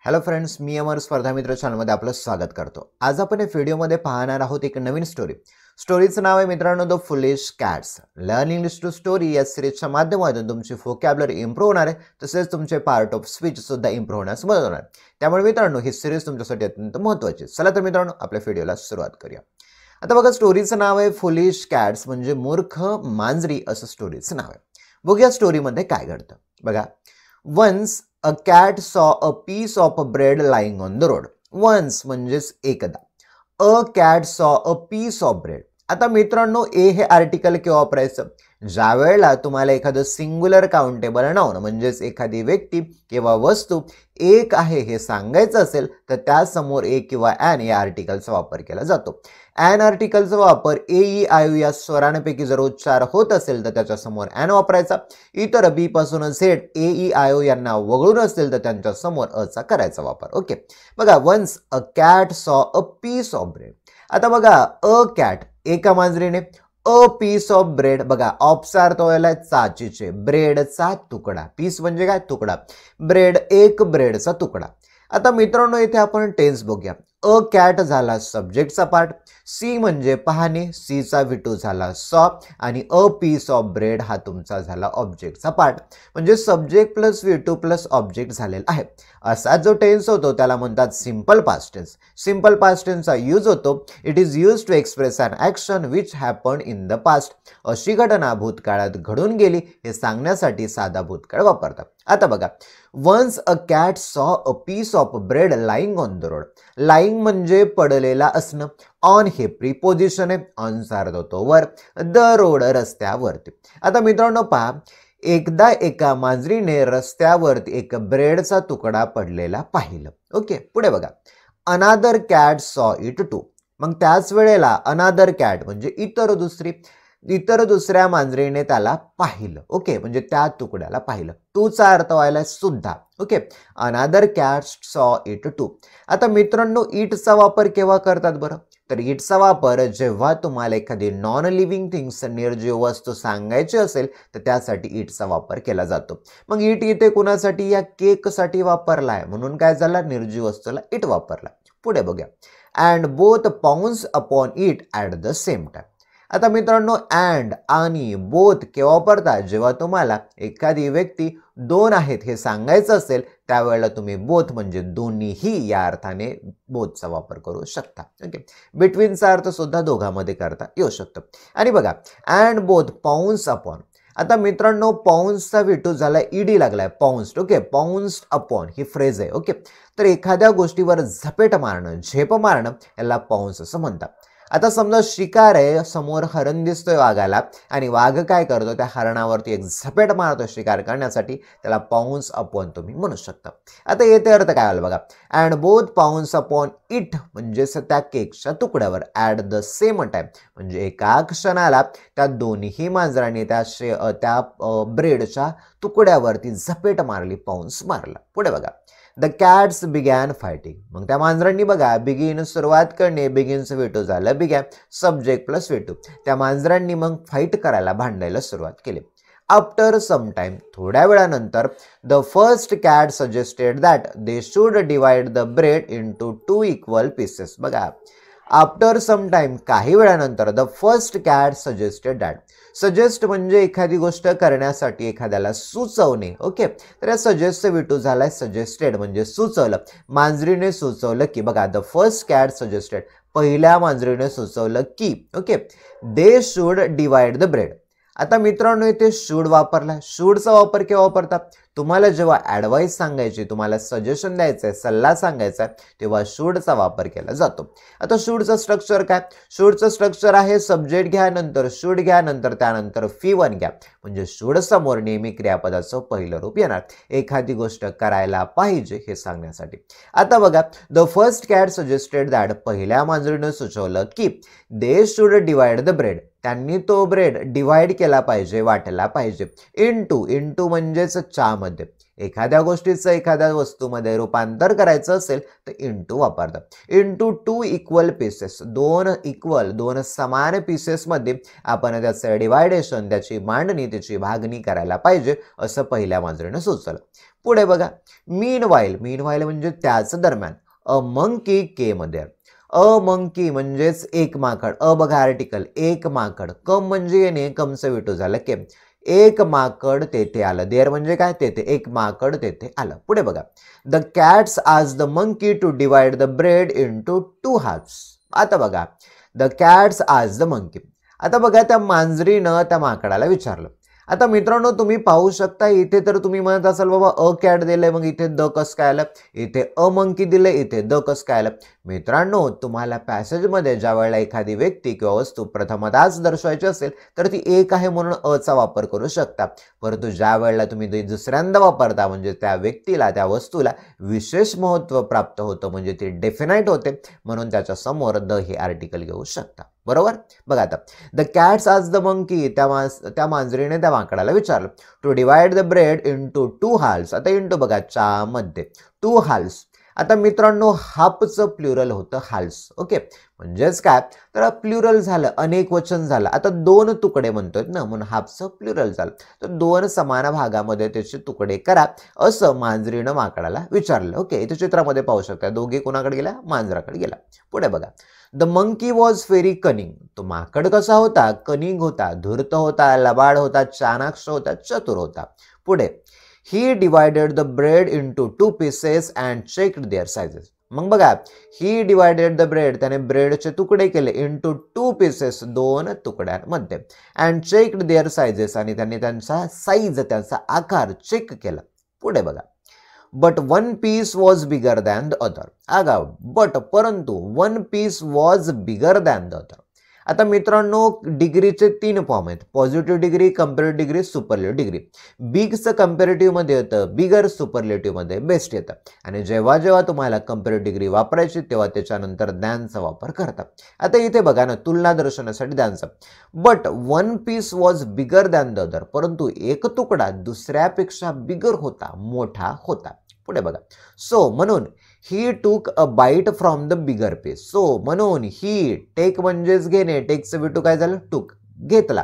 Hello friends, मी अमर स्पर्धा मित्र चॅनलमध्ये आपलं स्वागत करतो। आज आपण या व्हिडिओमध्ये पाहणार आहोत एक नवीन स्टोरी। स्टोरीचं नाव आहे मित्रांनो the foolish cats. Learn English through story या सिरीजच्या माध्यमातून तुमची व्होकॅब्युलरी इम्प्रूव्ह होणार आहे, तसेच तुमचे पार्ट ऑफ स्पीच सुद्धा इम्प्रूव्ह होण्यास मदत होणार आहे। त्यामुळे मित्रांनो ही सिरीज तुमच्यासाठी अत्यंत महत्त्वाची आहे। चला तर मित्रांनो आपल्या व्हिडिओला सुरुवात करूया। आता बघा, स्टोरीचं नाव आहे फुलिश कॅट्स, म्हणजे मूर्ख मांजरी असं स्टोरीचं नाव आहे। बघूया स्टोरीमध्ये काय घडतं। बघा, once a cat saw a piece of bread lying on the road. Once म्हणजेच एकदा. A cat saw a piece of bread. आता मित्रांनो, ए हे आर्टिकल केव्हा वापरायचं? ज्या वेळेला तुम्हाला एखादं सिंग्युलर काउंटेबल नाउन म्हणजेच एखादी व्यक्ती किंवा वस्तू एक आहे हे सांगायचं असेल तर त्यासमोर ए किंवा ॲन या आर्टिकलचा वापर केला जातो। ॲन आर्टिकलचा वापर ए ई आय यू या स्वरांपैकी जर उच्चार होत असेल तर त्याच्यासमोर ॲन वापरायचा। इतर बी पासून झेड ए ई आय ओ यांना वगळून असेल तर त्यांच्या समोर अचा करायचा वापर। ओके, बघा, once a cat saw a piece of bread. आता बघा, अ कॅट एका मांजरीने, अ पीस ऑफ ब्रेड, बघा ऑफचा अर्थ व्हायला चाचीचे, ब्रेडचा तुकडा, पीस म्हणजे काय? तुकडा, ब्रेड एक ब्रेडचा तुकडा। आता मित्रांनो इथे आपण टेन्स बघूया। अ कॅट झाला सब्जेक्टचा पार्ट, सी म्हणजे पाहणे, सीचा विटू झाला सॉ, आणि अ पीस ऑफ ब्रेड हा तुमचा झाला ऑब्जेक्टचा पार्ट, म्हणजे subject plus V two plus object झालेला आहे। असा जो टेन्स होतो त्याला म्हणतात simple past tense. Simple past टेन्सचा यूज होतो, it is use to express an action which happen in the past. अशी घटना भूतकाळात घडून गेली हे सांगण्यासाठी साधा भूतकाळ वापरतात। आता बघा, once a cat saw a piece of bread lying on the road. Lying म्हणजे पडलेला असणं, ऑन हे प्रीपोजिशन आहे, ऑनचा अर्थ होतो वर, द रोड रस्त्यावरती। आता मित्रांनो पहा, एकदा एका मांजरीने रस्त्यावरती एक ब्रेडचा तुकडा पडलेला पाहिलं। ओके, पुढे बघा, अनादर कॅट सॉ इट टू। मग त्याच वेळेला अनादर कॅट म्हणजे इतर दुसऱ्या मांजरीने त्याला पाहिलं। ओके, म्हणजे त्या तुकड्याला पाहिलं। टूचा अर्थ व्हायला सुद्धा। ओके, अनादर कॅट सॉ इट टू। आता मित्रांनो इटचा वापर केव्हा करतात बरं? तर इटचा वापर जेव्हा तुम्हाला एखादी नॉन लिव्हिंग थिंग्स निर्जीव वस्तू सांगायची असेल तर त्यासाठी इटचा वापर केला जातो। मग इट इथे कुणासाठी? या केकसाठी वापरला आहे, म्हणून काय झाला? निर्जीव वस्तूला इट वापरला। पुढे बघूया, and both pounce upon it at the same time. आता मित्रांनो, अँड आणि बोथ केव्हा वापरतात? जेव्हा तुम्हाला एखादी व्यक्ती दोन आहेत हे सांगायचं असेल त्यावेळेला तुम्ही बोथ म्हणजे दोन्हीही या अर्थाने बोथचा वापर करू शकता। ओके, बिटवीनचा अर्थ सुद्धा दोघांमध्ये करता येऊ शकतो। आणि बघा, अँड बोथ पाउंस अपॉन। आता मित्रांनो, पाउंसचा विटू झाला ईडी लागलाय, पाउन्स्ड। ओके, पाउन्स्ड अपॉन ही फ्रेज आहे। ओके, तर एखाद्या गोष्टीवर झपेट मारणं, झेप मारणं याला पाउंस असं म्हणतात। आता समजा शिकार आहे, समोर हरण दिसतोय वाघाला आणि वाघ काय करतो? त्या हरणावरती एक झपेट मारतो शिकार करण्यासाठी, त्याला पाउंस अपॉन तुम्ही म्हणू शकता। आता येथे अर्थ काय आला बघा, and both pounce upon it म्हणजेच त्या केकच्या तुकड्यावर, ॲट द सेम टाइम म्हणजे एका क्षणाला त्या दोन्ही मांजरांनी त्या ब्रेडच्या तुकड्यावरती झपेट मारली, पाउंस मारला। पुढे बघा, द कॅट्स बिगॅन फायटिंग। मग त्या मांजरांनी बघा, बिगिन सुरुवात करणे, बिगिनचं वेटू झालं बिगॅन, सब्जेक्ट प्लस वेटू। त्या मांजरांनी मग फाईट करायला, भांडायला सुरुवात केली। आफ्टर सम टाइम थोड्या वेळानंतर, the first cat suggested that they should divide the bread into two equal pieces. बघा, आफ्टर सम टाइम काही वेळानंतर, the first cat suggested that. Suggest म्हणजे एखादी गोष्ट करण्यासाठी एखाद्याला सुचवणे। ओके, तर या सजेस्टचा विटू झालाय सजेस्टेड म्हणजे सुचवलं, मांजरीने सुचवलं की, बघा, द फर्स्ट कॅट सजेस्टेड पहिल्या मांजरीने सुचवलं की, okay, they should divide the bread. आता मित्रांनो इथे शूड वापरला। शूडचा वापर केव्हा वापरतात? तुम्हाला जेव्हा ॲडवाइस सांगायची, तुम्हाला सजेशन द्यायचं आहे, सल्ला सांगायचा आहे, तेव्हा शूडचा वापर केला जातो। आता शूडचं स्ट्रक्चर काय? शूडचं स्ट्रक्चर आहे सब्जेक्ट घ्या, नंतर शूड घ्या, नंतर त्यानंतर फी1 घ्या, म्हणजे शूड समोर नेहमी क्रियापदाचं पहिलं रूप येणार, एखादी गोष्ट करायला पाहिजे हे सांगण्यासाठी। आता बघा, the first cat suggested that पहिल्या मांजरीने सुचवलं की दे शुड डिवाइड द ब्रेड, त्यांनी तो ब्रेड डिवाइड केला पाहिजे, वाटला पाहिजे, इंटू म्हणजेच च्या मध्ये, एखाद्या गोष्टीचं एखाद्या वस्तूमध्ये रूपांतर करायचं असेल तर इंटू वापरतात. इंटू 2 इक्वल पीसेस, दोन समान पीसेसमध्ये आपण त्याचं डिवायडेशन, त्याची मांडणी, त्याची भागणी करायला पाहिजे असं पहिल्या मांजरीनं सुचवलं. पुढे बघा, मीनवाईल म्हणजे त्याच दरम्यान. अ मंकी के मध्ये, अ मंकी म्हणजेच एक माकड, अ बघा आर्टिकल, एक माकड, कम म्हणजे येणे, कमचं विटू झालं केम, एक माकड तेथे आलं. देर म्हणजे काय, तेथे, एक माकड तेथे आलं. पुढे बघा, द कॅट्स आज the monkey to divide the bread into 2 halves. आता बघा, द कॅट्स आज द मंकी. आता बघा, त्या मांजरीनं त्या माकडाला विचारलं. आता मित्रांनो, तुम्ही पाहू शकता इथे तर तुम्ही म्हणत असाल बाबा अ कॅट दिलंय, मग इथे द कस काय आलं, इथे अ मंकी दिलंय, इथे द कस काय आलं. मित्रांनो, तुम्हाला पॅसेजमध्ये ज्या वेळेला एखादी व्यक्ती किंवा वस्तू प्रथमतःच दर्शवायची असेल तर ती एक आहे म्हणून अ चा वापर करू शकता. परंतु ज्या वेळेला तुम्ही दुसऱ्यांदा वापरता म्हणजे त्या व्यक्तीला, त्या वस्तूला विशेष महत्त्व प्राप्त होतं, म्हणजे ती डेफिनाइट होते, म्हणून त्याच्या समोर द हे आर्टिकल घेऊ शकता. बरोबर. बघा आता, द कॅट्स आज द मंकी, त्या मांजरीने त्या माकडाला विचारलं to divide the bread into 2 halves. आता इंटू बघा, चा मध्ये 2 हाल्स. आता मित्रांनो, हाफचं प्लुरल होतं हाल्स. ओके, म्हणजेच काय तर प्लुरल झालं, अनेक वचन झालं. आता 2 तुकडे म्हणतोय ना, म्हणून हाफचं प्लुरल झालं. तर 2 समान भागामध्ये त्याचे तुकडे करा असं मांजरीनं माकडाला विचारलं. ओके, इथे चित्रामध्ये पाहू शकता, दोघे कोणाकडे गेला, मांजराकडे गेला. पुढे बघा, द मंकी वॉज व्हेरी कनिंग. तो माकड कसा होता, कनिंग होता, धूर्त होता, लबाड होता, चाणाक्ष होता, चतुर होता. पुढे, he divided the bread into 2 pieces and checked their sizes. मग बघा, ही डिवायडेड द ब्रेड, त्याने ब्रेडचे तुकडे केले, इनटू 2 पीसेस, 2 तुकड्यांमध्ये, अँड चेक्ड देअर साइजेस, आणि त्यांनी त्यांचा साईज, त्यांचा आकार चेक केला. पुढे बघा, but 1 piece was bigger than the other. आगा, बट परंतु 1 piece was bigger than the other. आता मित्रांनो, डिग्रीचे 3 फॉर्म आहेत, positive degree, comparative degree, superlative degree. बिगचं कंपॅरेटिव्ह मध्ये येतं, बिगर सुपरलेटिव्ह मध्ये बेस्ट येतं. आणि जेव्हा जेव्हा तुम्हाला कंपॅरेटिव्ह डिग्री वापरायची तेव्हा त्याच्यानंतर दॅनचा वापर करतात. आता इथे बघा ना, तुलना दर्शवण्यासाठी दॅनचा. But 1 piece was bigger than the other. परंतु एक तुकडा दुसऱ्यापेक्षा बिगर होता, मोठा होता. पुढे बघा, सो म्हणून he took a bite from the bigger piece. So म्हणून ही, टेक म्हणजेच घेणे, टेकचं विटू काय झालं, टूक, घेतला.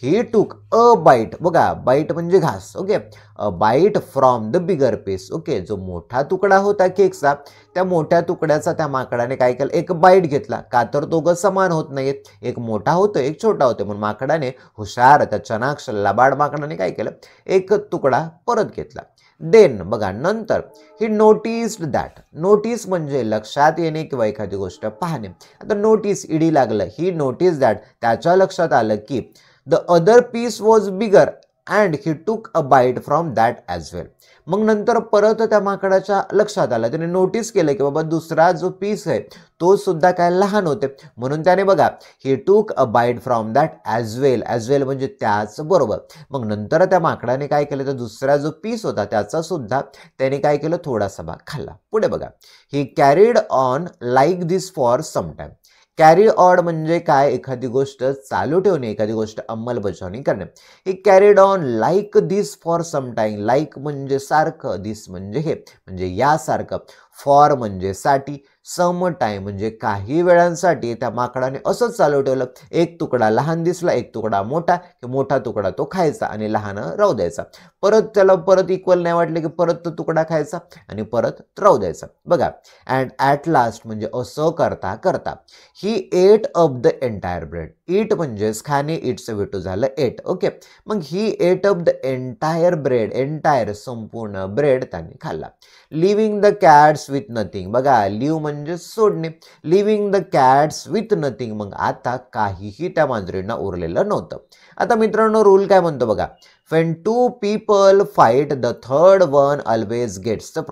ही टूक अ बाईट, बघा बाईट म्हणजे घास. Okay, a bite from the bigger piece. Okay, जो मोठा तुकडा होता केकचा, त्या मोठ्या तुकड्याचा त्या माकडाने काय केलं, एक बाईट घेतला. का तर दोघं समान होत नाहीत, एक मोठा होतो, एक छोटा होतो, म्हणून माकडाने, हुशार, त्या चनाक्ष लबाड माकडाने काय केलं, एक तुकडा परत घेतला. देन बघा, नंतर ही नोटिस्ड दॅट. नोटीस म्हणजे लक्षात येणे किंवा एखादी गोष्ट पाहणे. आता नोटीस, ईडी लागलं, ही नोटीस दॅट, त्याच्या लक्षात आलं की the other piece was bigger and he took a bite from that as well. मग नंतर परत त्या माकडाच्या लक्षात आलं, त्याने नोटीस केलं की बाबा दुसरा जो पीस आहे तो सुद्धा काय लहान होते, म्हणून त्याने बघा, he took a bite from that as well. As well म्हणजे त्याच बरोबर. मग नंतर त्या माकडाने काय केलं, तर दुसरा जो पीस होता त्याचा सुद्धा त्याने काय केलं, थोडासा भाग खाल्ला. पुढे बघा, he carried on like this for some time. Carry on म्हणजे काय, एखादी गोष्ट चालू ठेवणे, एखादी गोष्ट अंमलबजावणी करणे. He carried on like this for some time. Like म्हणजे सारखं, दिस म्हणजे हे, म्हणजे यासारखं, फॉर म्हणजे साठी, सम टाइम म्हणजे काही वेळांसाठी त्या माकडाने असंच चालू ठेवलं. एक तुकडा लहान दिसला, एक तुकडा मोठा, की मोठा तुकडा तो खायचा आणि लहान राहू द्यायचा. परत त्याला परत इक्वल नाही वाटले की परत तो तुकडा खायचा आणि परत राहू द्यायचा. बघा, अँड ॲट लास्ट म्हणजे असं करता करता he ate up the entire bread. Eat म्हणजेच खाणे, इटचं विटू झालं एट. ओके, मग he ate up the entire bread. Entire संपूर्ण ब्रेड त्याने खाल्ला. Leaving the cats with nothing. बघा, लिव्ह म्हणजे सोडणे, leaving the cats with nothing. मग आता काहीही त्या मांजरींना उरलेलं नव्हतं. आता मित्रांनो, रूल काय म्हणतो बघा, when 2 people fight the third one always gets the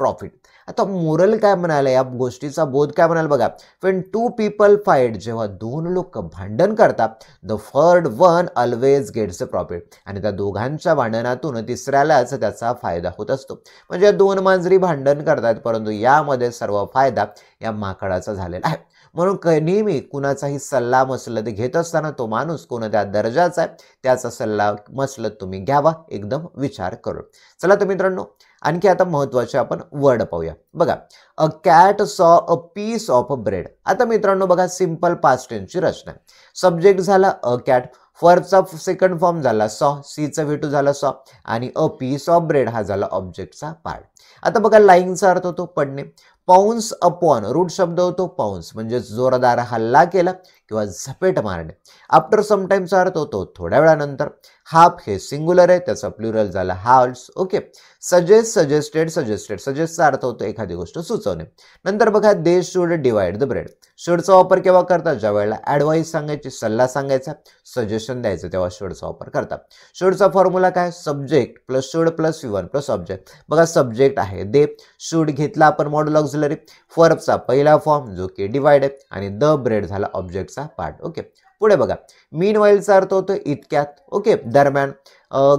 profit. आता मोरल काय म्हणाले, या गोष्टीचा बोध काय म्हणाल बघा, when 2 people fight, जेव्हा 2 लोक भांडण करतात, the third one always gets the profit. आणि त्या दोघांच्या भांडणातून तिसऱ्यालाच त्याचा फायदा होत असतो. म्हणजे 2 मांजरी भांडण करतात, परंतु यामध्ये सर्व फायदा या माकडाचा झालेला आहे. म्हणून नेहमी कुणाचाही सल्ला मसलत घेत असताना तो माणूस कोणत्या दर्जाचा आहे त्याचा सल्ला मसलत तुम्ही घ्यावा एकदम विचार करून. चला तर मित्रांनो, आणखी आता महत्त्वाचे आपण वर्ड पाहूया. बघा, अ cat saw a piece of bread. आता मित्रांनो बघा, सिंपल पास्ट टेन्सची रचना आहे. सब्जेक्ट झाला अ कॅट, फॉरचा सेकंड फॉर्म झाला सॉ, सीचा व्ही2 झाला सॉ, आणि अ पीस ऑफ ब्रेड हा झाला ऑब्जेक्टचा पार्ट. आता बघा, लाईनचा अर्थ होतो पडणे. पाऊन्स अपॉन रूट शब्द होतो पाऊन्स, म्हणजे जोरदार हल्ला केला किंवा झपेट मारणे. आफ्टर समटाईमचा अर्थ होतो थोड्या वेळानंतर. हाफ हे सिंग्युलर आहे, त्याचा प्लुरल झाला halves. Okay. Suggest, suggested, suggested. सजेस्टचा अर्थ होतो एखादी गोष्ट सुचवणे. नंतर बघा, they should divide the bread. शुडचा वापर केव्हा करतात? ज्या वेळेला ॲडवाईस सांगायची, सल्ला सांगायचा, सजेशन द्यायचं, तेव्हा शुडचा वापर करतात. शुडचा फॉर्म्युला काय? Subject plus should plus V1 plus object. बघा, सब्जेक्ट आहे दे, शुड घेतला आपण मॉड्यूल ऑक्झिलरी, फॉर्मचा पहिला फॉर्म जो की डिवाइड आहे, आणि द ब्रेड झाला ऑब्जेक्टचा पार्ट. ओके. पुढे बघा, मीन वाईलचा अर्थ होतो इतक्यात. ओके, दरम्यान.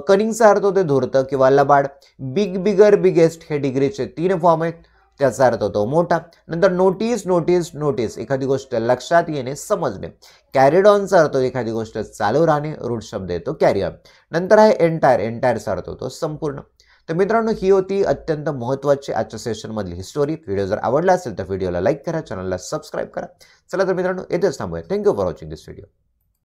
कनिंगचा अर्थ होतो धूर्त किंवा लबाड. बिग, बिगर, बिगेस्ट हे डिग्रीचे 3 फॉर्म आहेत, त्याचा अर्थ होतो मोठा. नंतर नोटीस, नोटीस, नोटीस एखादी गोष्ट लक्षात येणे, समजणे. कॅरीड ऑनचा अर्थ एखादी गोष्ट चालू राहणे, रूट शब्द येतो कॅरी ऑन. नंतर आहे एंटायर, एंटायरचा अर्थ होतो संपूर्ण. तर मित्रांनो, ही होती अत्यंत महत्त्वाची आजच्या सेशनमधली ही स्टोरी. व्हिडिओ जर आवडला असेल तर व्हिडिओला लाईक करा, चॅनलला सबस्क्राईब करा. चला तर मित्रांनो, येथेच थांबूया. Thank you for watching this video.